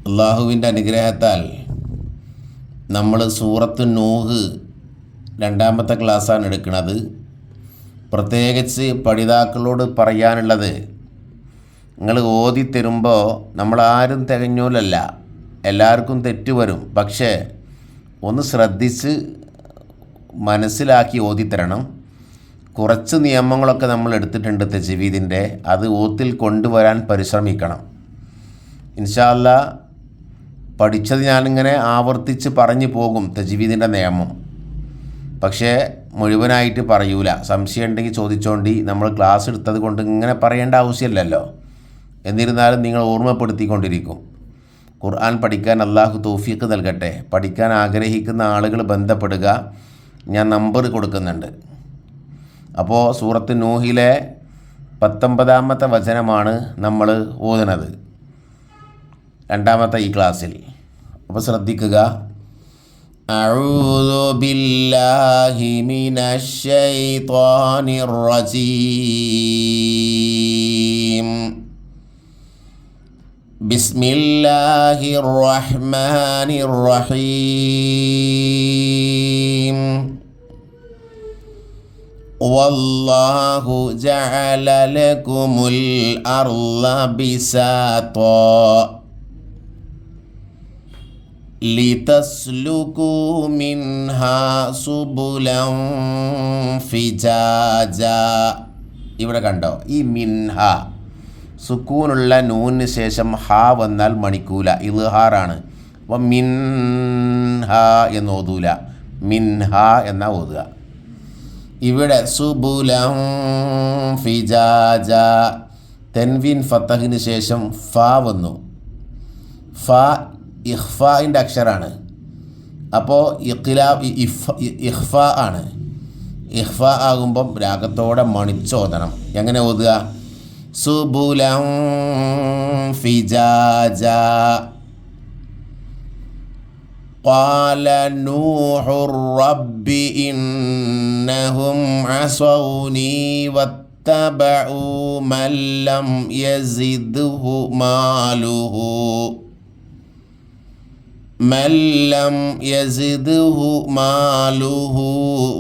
അള്ളാഹുവിൻ്റെ അനുഗ്രഹത്താൽ നമ്മൾ സൂറത്ത് നൂഹ് രണ്ടാമത്തെ ക്ലാസ്സാണ് എടുക്കുന്നത്. പ്രത്യേകിച്ച് പഠിതാക്കളോട് പറയാനുള്ളത്, നിങ്ങൾ ഓതി തരുമ്പോൾ നമ്മളാരും തികഞ്ഞോലല്ല, എല്ലാവർക്കും തെറ്റ് വരും. പക്ഷേ ഒന്ന് ശ്രദ്ധിച്ച് മനസ്സിലാക്കി ഓതിത്തരണം. കുറച്ച് നിയമങ്ങളൊക്കെ നമ്മൾ എടുത്തിട്ടുണ്ട് തജ്വീദിൻ്റെ, അത് ഓത്തിൽ കൊണ്ടുവരാൻ പരിശ്രമിക്കണം. ഇൻഷാ അല്ലാഹ് പഠിച്ചത് ഞാനിങ്ങനെ ആവർത്തിച്ച് പറഞ്ഞു പോകും തജ്വീദിൻ്റെ നിയമം, പക്ഷേ മുഴുവനായിട്ട് പറയൂല. സംശയം ഉണ്ടെങ്കിൽ ചോദിച്ചോണ്ടി. നമ്മൾ ക്ലാസ് എടുത്തത് കൊണ്ട് ഇങ്ങനെ പറയേണ്ട ആവശ്യമില്ലല്ലോ. എന്നിരുന്നാലും നിങ്ങൾ ഓർമ്മപ്പെടുത്തിക്കൊണ്ടിരിക്കും. ഖുർആൻ പഠിക്കാൻ അള്ളാഹു തൗഫീഖ് നൽകട്ടെ. പഠിക്കാൻ ആഗ്രഹിക്കുന്ന ആളുകൾ ബന്ധപ്പെടുക, ഞാൻ നമ്പർ കൊടുക്കുന്നുണ്ട്. അപ്പോൾ സൂറത്ത് നൂഹിലെ 19-ാമത്തെ വചനമാണ് നമ്മൾ ഓതുന്നത് രണ്ടാമത്തെ ഈ ക്ലാസ്സിൽ. അപ്പോൾ ശ്രദ്ധിക്കുക. അഊദു ബില്ലാഹി മിനശ് ശൈത്വാനിർ റജീം. ബിസ്മില്ലാഹിർ റഹ്മാനിർ റഹീം. വല്ലാഹു ജഅല ലകുമുൽ അർള ബിസാതാ ലിതസ്ലുകൂ മിൻഹാ സുബുലൻ ഫിജാജാ. ഇവിടെ കണ്ടോ, ഈ മിൻഹ സുക്കൂനുള്ള നൂനിന് ശേഷം ഹാ വന്നാൽ മണിക്കൂല, ഇൽഹാറാണ്. അപ്പോൾ മിൻഹ എന്ന് ഓതൂല, മിൻഹ എന്നാ ഓതുക. ഇവിടെ സുബുലൻ ഫിജാജ, തൻവീൻ ഫത്തഹിന് ശേഷം ഫ വന്നു. ഫ ഇഖ്ഫായിൻ്റെ അക്ഷരാണ്. അപ്പോൾ ഇഖ്ഫ ആണ്. ഇഖ്ഫ ആകുമ്പം രാഗത്തോടെ മണിച്ചോദനം. എങ്ങനെ ഓതുക? സുബുലൻ ഫിജാജ. قال نوح رب إنهم عصوني واتبعوا من لم يزده ماله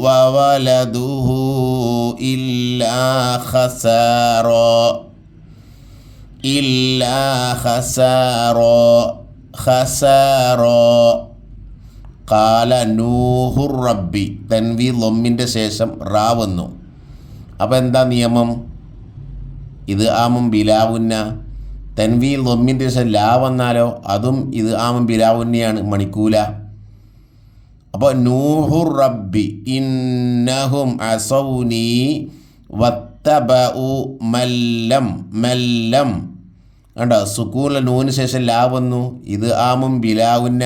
وولده إلا خسارا. ഖാല നൂഹുർ റബ്ബി, തൻവീൻ ലൊമ്മിൻ്റെ ശേഷം റാ വന്നു. അപ്പോൾ എന്താ നിയമം? ഇത് ആമും ബിലാവുന്ന. തൻവീൻ ലൊമ്മിൻ്റെ ശേഷം ലാ വന്നാലോ അതും ഇത് ആമും ബിലാവുന്നയാണ്, മണിക്കൂല. അപ്പോൾ നൂഹുർ റബ്ബി ഇന്നഹും അസൗനി വത്തബഉ മല്ലം. കണ്ടോ, സുക്കൂനിലെ നൂന് ശേഷം ലാ വന്നു, ഇത് ആമും ബിലാവുന്ന,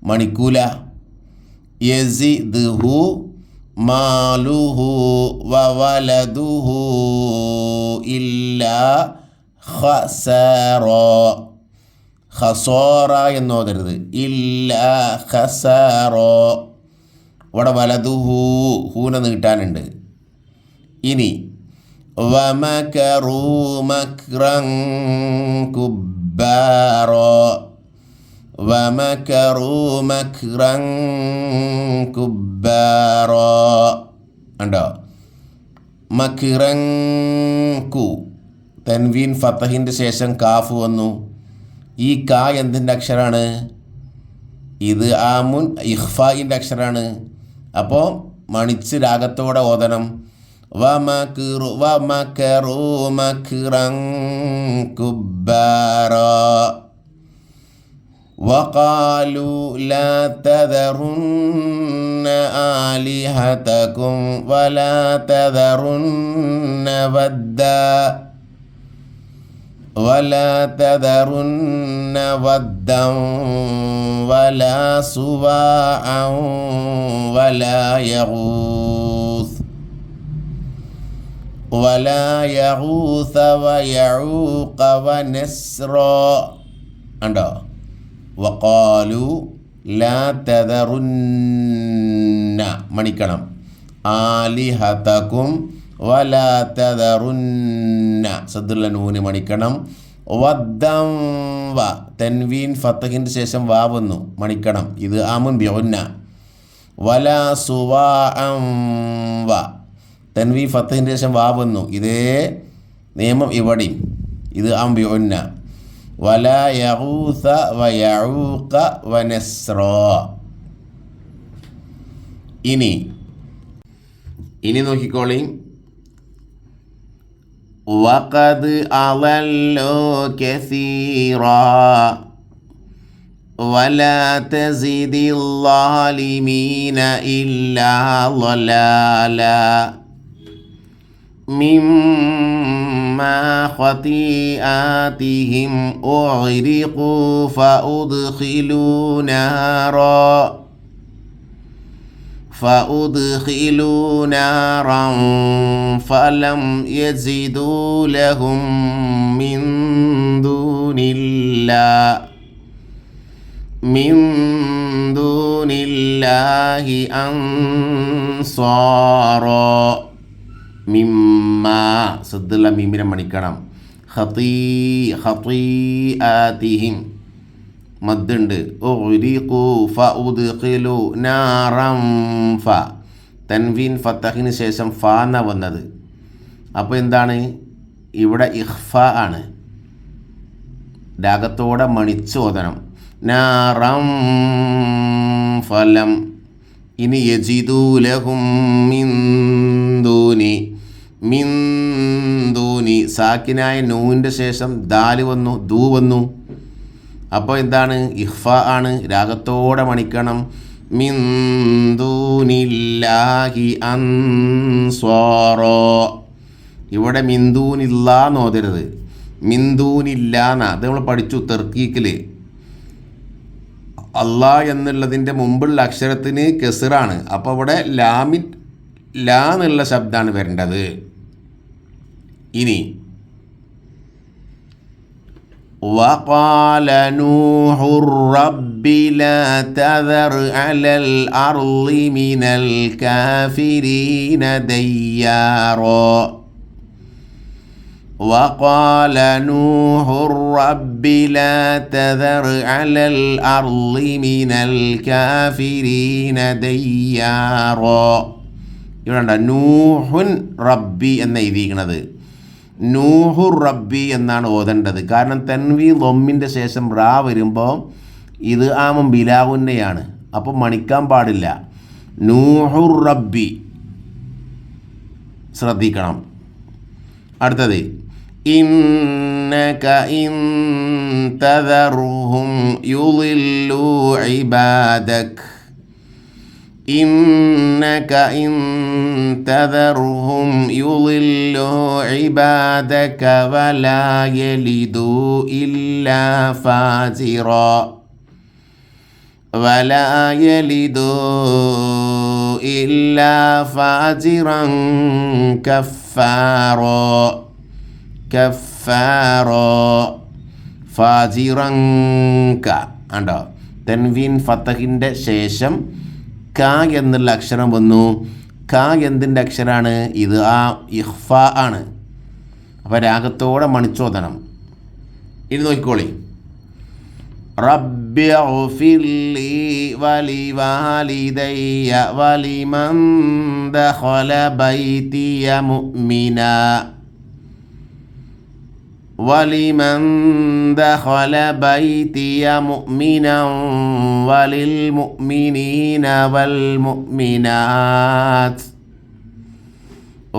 മണിക്കൂല. യസിദ്ഹു മാലുഹു വവലദുഹു ഇല്ലാ ഖസാറ എന്നോതരുത്, ഇല്ലാ ഖസാറ. ഇവിടെ വലതുഹു ഹൂന നീട്ടാനുണ്ട്. ഇനി വമകറൂ മക്റൻ കുബ്ബാറ, ومكروا مكرا كبارا. ഉണ്ടോ? മക്റങ്കു, തൻവീൻ ഫത്തഹിൻ്റെ ശേഷം കാഫ് വന്നു. ഈ കാ എന്തിൻ്റെ അക്ഷരാണ്? ഇത് ആമുൻ ഇഖ്ഫായിൻ്റെ അക്ഷരാണ്. അപ്പോൾ മണിച്ച് രാഗത്തോടെ ഓതണം. വമകറൂ മക്റൻ കുബ്ബാറാ. وقالوا لا تذرن آلهتكم ولا تذرن ودا ولا سواعا ولا يغوث ويعوق ونسرا. ഉണ്ടോ? വഖാലു ലാ തദറുന്ന, മണിക്കണം. ആലിഹതകും വലാ തദറുന്ന, സദ്ദുള്ള നൂന് മണിക്കണം. വദ്ദം വ തൻവീൻ ഫത്തഹിൻ്റെ ശേഷം വാ വന്നു മണിക്കണം, ഇത് ആമുൻ ബിഉന്ന. വല സുവാഅം വ തൻവീൻ ഫത്തഹിൻ്റെ ശേഷം വാ വന്നു, ഇതേ നിയമം ഇവിടെയും, ഇത് ആം ബിഉന്ന. വല യഗൂസ വ യഊഖ വ നസ്റ. ഇനി നോക്കിക്കോളി. വഖദ് അളല്ലു കസീറാ വലാ തസിദിൽ ളാലിമീന ഇല്ലാ ളലാലാ മിമ്മാ ഖതീആതിഹിം ഉഗ്രിഖൂ ഫഉദ്ഖിലൂ نارا فلم يزدوا لهم من دون الله أنصارا. മിമ്മാ സദ്ദുള്ള മീമിനെ മണിക്കണം. ഖതീആതിഹിം മദ്ദുണ്ട്. ഉഗ്രിഖൂ ഫഉദ്ഖിലൂ നാറൻ ഫ തൻവീൻ ഫത്തഹിന് ശേഷം ഫ എന്ന വന്നത്. അപ്പോൾ എന്താണ് ഇവിടെ ഇഖ്ഫ ആണ്, രാഗത്തോടെ മണിച്ച് ഓതണം. നാറം ഫലം. ഇനി യജിദൂ ലഹും മിൻ ദൂനി സാക്കിനായ നൂനിൻ്റെ ശേഷം ദാല് വന്നു, ദൂ വന്നു. അപ്പോൾ എന്താണ് ഇഖ്ഫ ആണ്, രാഗത്തോടെ മണിക്കണം. മിൻ ദൂനില്ലാഹി അൻസ്വാറോ. ഇവിടെ മിന്ദൂനില്ലാ എന്നോതരുത്, മിന്ദൂനില്ലാന്ന. അത് നമ്മൾ പഠിച്ചു തർക്കീക്കിൽ. അല്ലാ എന്നുള്ളതിൻ്റെ മുമ്പുള്ള അക്ഷരത്തിന് കെസറാണ്, അപ്പോൾ ഇവിടെ ലാ എന്നുള്ള ശബ്ദമാണ് വരേണ്ടത്. ഇനി وقال نوح رب لا تذر على الأرض من الكافرين ديارا. وقال نوح رب لا تذر على الأرض من الكافرين ديارا. ഇവിടെ നൂഹുൻ റബ്ബി എന്ന് എഴുതിയിരിക്കുന്നത്, നൂഹുർ റബ്ബി എന്നാണ് ഓതേണ്ടത്. കാരണം തൻവീൻ ലൊമ്മിൻ്റെ ശേഷം റാ വരുമ്പോൾ ഇത് ആമും ബിലാവുന്നയാണ്, അപ്പോൾ മണിക്കാൻ പാടില്ല. നൂഹുർ റബ്ബി ശ്രദ്ധിക്കണം. അടുത്തത് ഇന്നക ഇൻ തദറുഹും യുളില്ലു ഇബാദക്. إنك إن تذرهم يضلوا عبادك ولا يلدوا إلا فاجرا كفارا ഫാജിറങ്ക ഉണ്ടോ. തൻവീൻ ഫത്തഹിൻ്റെ ശേഷം ക എന്നുള്ള അക്ഷരം വന്നു. ക എന്തിൻ്റെ അക്ഷരമാണ്? ഇത് ആ ഇഖ്ഫ ആണ്. അപ്പോൾ രാഗത്തോടെ മണിച്ചോദനം. ഇനി നോക്കിക്കോളി. റബ്ബി ഗ്ഫിർലി വലിവാലിദയ്യ വലിമൻ ദഖല ബൈതിയ മുഅ്മിനാ വലിമൻ ദഖല ബൈതിയ മുഅ്മിനൻ വലിൽ മുഅ്മിനീന വൽ മുഅ്മിനാത്ത്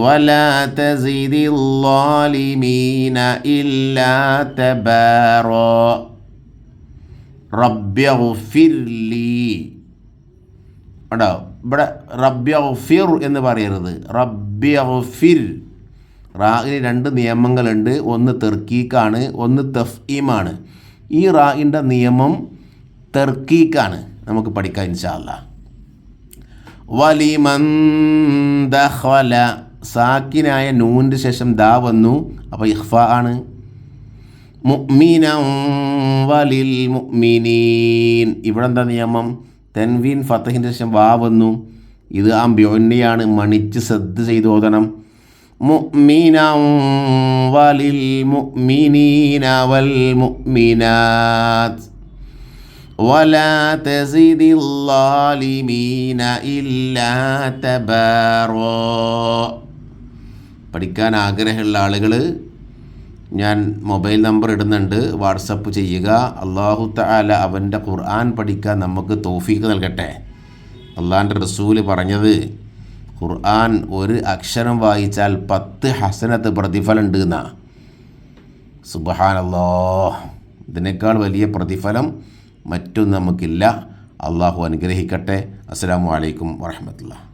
വലാ തസിദിൽ ളാലിമീന ഇല്ലാ തബാറാ. റബ്ബി ഗ്ഫിർലി ഉണ്ടോ. ഇവിടെ റബ്ബി ഗ്ഫിർ എന്ന് പറയരുത്, റബ്ബി ഗ്ഫിർ. റാഇന് രണ്ട് നിയമങ്ങളുണ്ട്, ഒന്ന് തെർക്കീക്കാണ്, ഒന്ന് തഫ്ഈമാണ്. ഈ റാഇൻ്റെ നിയമം തെർക്കീക്കാണ്, നമുക്ക് പഠിക്കാം ഇൻഷാ അല്ലാഹ്. വലിമൻ ദഖല സാക്കിനായ നൂനിൻ്റെ ശേഷം ദാ വന്നു, അപ്പോൾ ഇഖ്ഫ ആണ്. മുഅ്മിനൻ വലിൽ മുഅ്മിനീൻ, ഇവിടെ എന്താ നിയമം? തൻവീൻ ഫത്തഹിൻ്റെ ശേഷം വാ വന്നു, ഇത് അംബ്യോന്നെയാണ്, മണിച്ച് ശ്രദ്ധ ചെയ്ത് ഓതണം. മുഅ്മിനാ വലിൽ മുഅ്മിനീന വൽ മുഅ്മിനാത്ത് വലാ തസിദിൽ ളാലിമീന ഇല്ലാ തബാറാ. പഠിക്കാൻ ആഗ്രഹമുള്ള ആളുകൾ ഞാൻ മൊബൈൽ നമ്പർ ഇടുന്നുണ്ട്, വാട്സപ്പ് ചെയ്യുക. അല്ലാഹു തആല അവൻ്റെ ഖുർആൻ പഠിക്കാൻ നമുക്ക് തൗഫീഖ് നൽകട്ടെ. അള്ളാഹിൻ്റെ റസൂല് പറഞ്ഞത് ഖുർആൻ ഒരു അക്ഷരം വായിച്ചാൽ 10 ഹസനത്ത് പ്രതിഫലം ഉണ്ട് എന്നാ. സുബ്ഹാനല്ലാഹ്, ഇതിനേക്കാൾ വലിയ പ്രതിഫലം മറ്റൊന്നും നമുക്കില്ല. അള്ളാഹു അനുഗ്രഹിക്കട്ടെ. അസ്സലാമു അലൈക്കും വറഹ്മത്തുള്ളാഹി.